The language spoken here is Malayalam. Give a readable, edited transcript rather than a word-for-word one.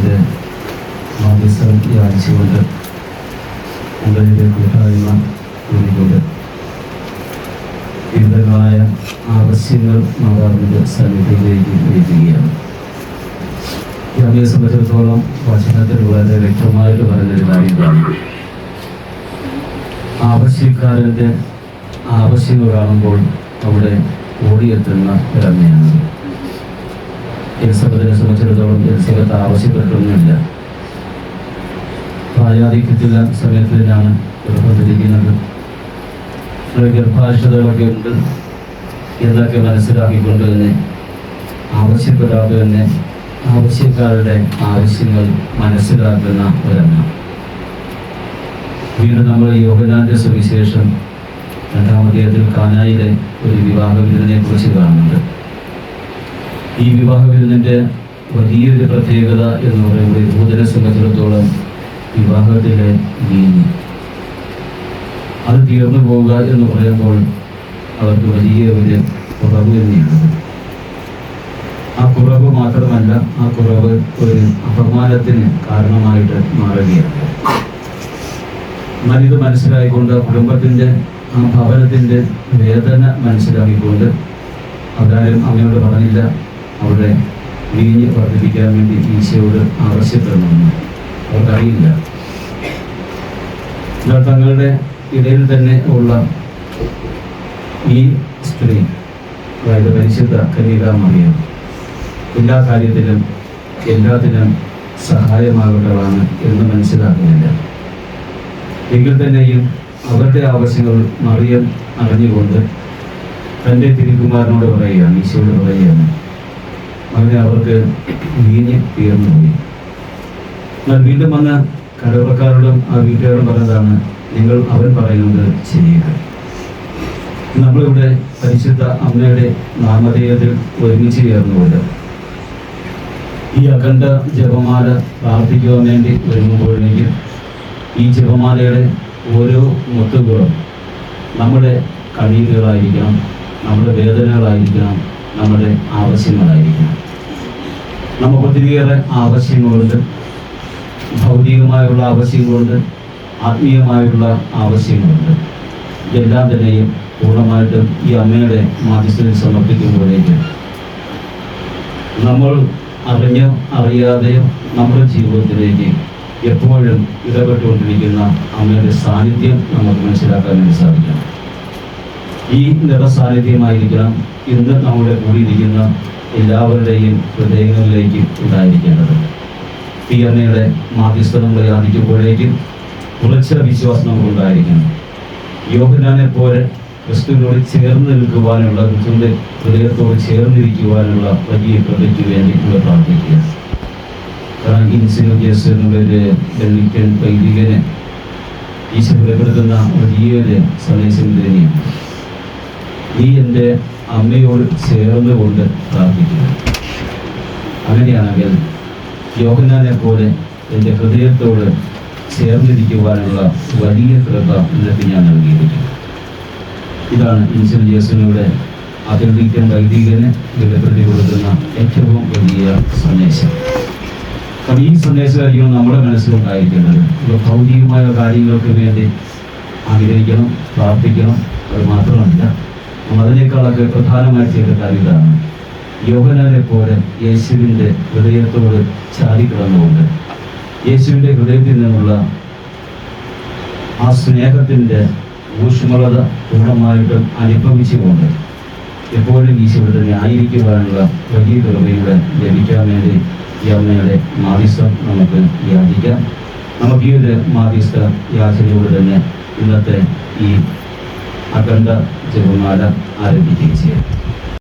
യേശുവിൻ്റെ മാധ്യസ്ഥം യാചിച്ചുകൊണ്ട് ഉള്ളിലെ കൂട്ടായ്മ കൂടിക്കൊണ്ട് വിവിധങ്ങളായ ആവശ്യങ്ങൾ മാതാവിൻ്റെ സന്നിധിയിലേക്ക് എത്തിക്കുകയാണ്. ഈ അമ്മയെ സംബന്ധിച്ചിടത്തോളം വചനത്തിൽ വളരെ വ്യക്തമായിട്ട് പറഞ്ഞൊരു കാര്യമാണ്, ആവശ്യക്കാരൻ്റെ ആവശ്യങ്ങൾ കാണുമ്പോൾ അവിടെ ഓടിയെത്തുന്ന ഒരമ്മയാണ്. എലിസബത്തിനെ സംബന്ധിച്ചിടത്തോളം എലിസബത്ത് ആവശ്യപ്പെട്ടൊന്നുമില്ല. പ്രായാധിക്യത്തില്ല സമയത്തിനാണ് ഗർഭത്തിരിക്കുന്നത്. ഗർഭാശയതകളൊക്കെ ഉണ്ട് എന്നൊക്കെ മനസ്സിലാക്കിക്കൊണ്ട് തന്നെ ആവശ്യപ്പെടാതെ തന്നെ ആവശ്യക്കാരുടെ ആവശ്യങ്ങൾ മനസ്സിലാക്കുന്ന ഒരമ്മ. വീണ്ടും നമ്മൾ യോഹന്നാന്റെ സുവിശേഷം 2-ാം അധ്യായത്തിൽ കാനായിലെ ഒരു വിവാഹ വിരുന്നിനെ കുറിച്ച് കാണുന്നുണ്ട്. ഈ വിവാഹ വിരുന്നിൻ്റെ വലിയൊരു പ്രത്യേകത എന്ന് പറയുമ്പോൾ യഹൂദനെ സംബന്ധിച്ചിടത്തോളം വിവാഹത്തിലെ വീഞ്ഞ് അത് തീർന്നു പോവുക എന്ന് പറയുമ്പോൾ അവർക്ക് വലിയ ഒരു കുറവ് തന്നെയാണ്. ആ കുറവ് മാത്രമല്ല, ആ കുറവ് ഒരു അപമാനത്തിന് കാരണമായിട്ട് മാറുകയാണ്. എന്നാൽ ഇത് മനസ്സിലായിക്കൊണ്ട് കുടുംബത്തിൻ്റെ ആ ഭവനത്തിൻ്റെ വേദന മനസ്സിലാക്കിക്കൊണ്ട് അവരാരും അമ്മയോട് പറഞ്ഞില്ല അവിടെ വീഞ്ഞ് വർദ്ധിപ്പിക്കാൻ വേണ്ടി ഈശോയോട് ആവശ്യപ്പെടണമെന്ന് അവർക്കറിയില്ല. എന്നാൽ തങ്ങളുടെ ഇടയിൽ തന്നെ ഉള്ള ഈ സ്ത്രീ, അതായത് പരിശുദ്ധ കന്യകാമറിയം, എല്ലാ കാര്യത്തിലും എല്ലാത്തിനും സഹായമാകേണ്ടതാണ് എന്ന് മനസ്സിലാക്കുന്നില്ല. എങ്കിൽ തന്നെയും അവരുടെ ആവശ്യങ്ങൾ മറിയം അറിഞ്ഞുകൊണ്ട് തൻ്റെ തിരുക്കുമാരനോട് പറയുകയാണ്, ഈശോയോട് പറയുകയാണ്, അങ്ങനെ അവർക്ക് വീഞ്ഞ് തീർന്നുപോയി. എന്നാൽ വീണ്ടും വന്ന് കടവക്കാരോടും ആ വീട്ടുകാരോടും പറഞ്ഞതാണ്, നിങ്ങൾ അവൻ പറയുന്നത് ചെയ്യുക. നമ്മളിവിടെ പരിശുദ്ധ അമ്മയുടെ നാമധേയത്തിൽ ഒരുമിച്ച് ചേർന്നുകൊണ്ട് ഈ അഖണ്ഡ ജപമാല പ്രാർത്ഥിക്കുവാൻ വേണ്ടി ഒരുങ്ങുമ്പോഴേക്കും ഈ ജപമാലയുടെ ഓരോ മുത്തുകളും നമ്മുടെ കണ്ണീരുകളായിരിക്കണം, നമ്മുടെ വേദനകളായിരിക്കണം, നമ്മുടെ ആവശ്യങ്ങളായിരിക്കണം. നമുക്ക് ഒത്തിരിയേറെ ആവശ്യങ്ങളുണ്ട്. ഭൗതികമായുള്ള ആവശ്യങ്ങളുണ്ട്, ആത്മീയമായുള്ള ആവശ്യങ്ങളുണ്ട്. ഇതെല്ലാം തന്നെയും പൂർണ്ണമായിട്ടും ഈ അമ്മയുടെ മാധ്യസ്ഥതയിൽ സമർപ്പിക്കുമ്പോഴേക്ക് നമ്മൾ അറിഞ്ഞോ അറിയാതെയോ നമ്മുടെ ജീവിതത്തിലേക്ക് എപ്പോഴും ഇടപെട്ടുകൊണ്ടിരിക്കുന്ന അമ്മയുടെ സാന്നിധ്യം നമുക്ക് മനസ്സിലാക്കാൻ വേണ്ടി സാധിക്കണം. ഈ നിറസാന്നിധ്യമായിരിക്കണം ഇന്ന് നമ്മുടെ കൂടിയിരിക്കുന്ന എല്ലാവരുടെയും ഹൃദയങ്ങളിലേക്ക് ഉണ്ടായിരിക്കേണ്ടത്. ഈ അമ്മയുടെ മാധ്യസ്ഥ നമ്മൾ യാചിക്കുമ്പോഴേക്കും ഉറച്ച വിശ്വാസം നമുക്കുണ്ടായിരിക്കണം. യോഹന്നാനെ പോലെ ക്രിസ്തുവിനോട് ചേർന്ന് നിൽക്കുവാനുള്ള, ക്രിസ്തുവിൻ്റെ ഹൃദയത്തോട് ചേർന്നിരിക്കുവാനുള്ള വലിയ കൃപയ്ക്ക് വേണ്ടി നമ്മൾ പ്രാർത്ഥിക്കുക. കാരണം ഇൻസിനോജിയസ് എന്നുള്ളൊരു ഡെലിക്കൻ വൈദികനെ ഈശോ വെളിപ്പെടുത്തുന്ന വലിയൊരു സന്ദേശം തന്നെയാണ്. നീ എൻ്റെ അമ്മയോട് ചേർന്നുകൊണ്ട് പ്രാർത്ഥിക്കുക. അങ്ങനെയാണെങ്കിൽ യോഹന്നാനെ പോലെ എൻ്റെ ഹൃദയത്തോട് ചേർന്നിരിക്കുവാനുള്ള വലിയ കൃപ നിനക്ക് ഞാൻ നൽകിയിരിക്കും. ഇതാണ് ഇൻസിനോജിയസിലൂടെ അത്യന്തിക്കൻ വൈദികന് വെളിപ്പെടുത്തി കൊടുക്കുന്ന ഏറ്റവും വലിയ സന്ദേശം. അപ്പം ഈ സന്ദേശമായിരിക്കണം നമ്മുടെ മനസ്സിലുണ്ടായിരിക്കേണ്ടത്. ഭൗതികമായ കാര്യങ്ങൾക്ക് വേണ്ടി ആഗ്രഹിക്കണം, പ്രാർത്ഥിക്കണം. അത് മാത്രമല്ല, അതിനേക്കാളൊക്കെ പ്രധാനമായി ചെയ്ത കാര്യം ഇതാണ്, യോഹന്നാനെ പോലെ യേശുവിൻ്റെ ഹൃദയത്തോട് ചാരിക്കിടന്നുകൊണ്ട് യേശുവിൻ്റെ ഹൃദയത്തിൽ നിന്നുള്ള ആ സ്നേഹത്തിൻ്റെ ഊഷ്മളത പൂർണ്ണമായിട്ടും അനുഭവിച്ചുകൊണ്ട് എപ്പോഴും ഈശോയുടെ തന്നെ ആയിരിക്കുവാനുള്ള വലിയ കൃപയുടെ ലഭിക്കാൻ വേണ്ടി ഈ അമ്മയുടെ മാധ്യസ്ഥം നമുക്ക് യാചിക്കാം. നമുക്ക് ഈ ഒരു മാധ്യസ്ഥ യാചനയോട് തന്നെ ഇന്നത്തെ ഈ അഖണ്ഡ ജപമാല ആരംഭിക്കുകയും ചെയ്യാം.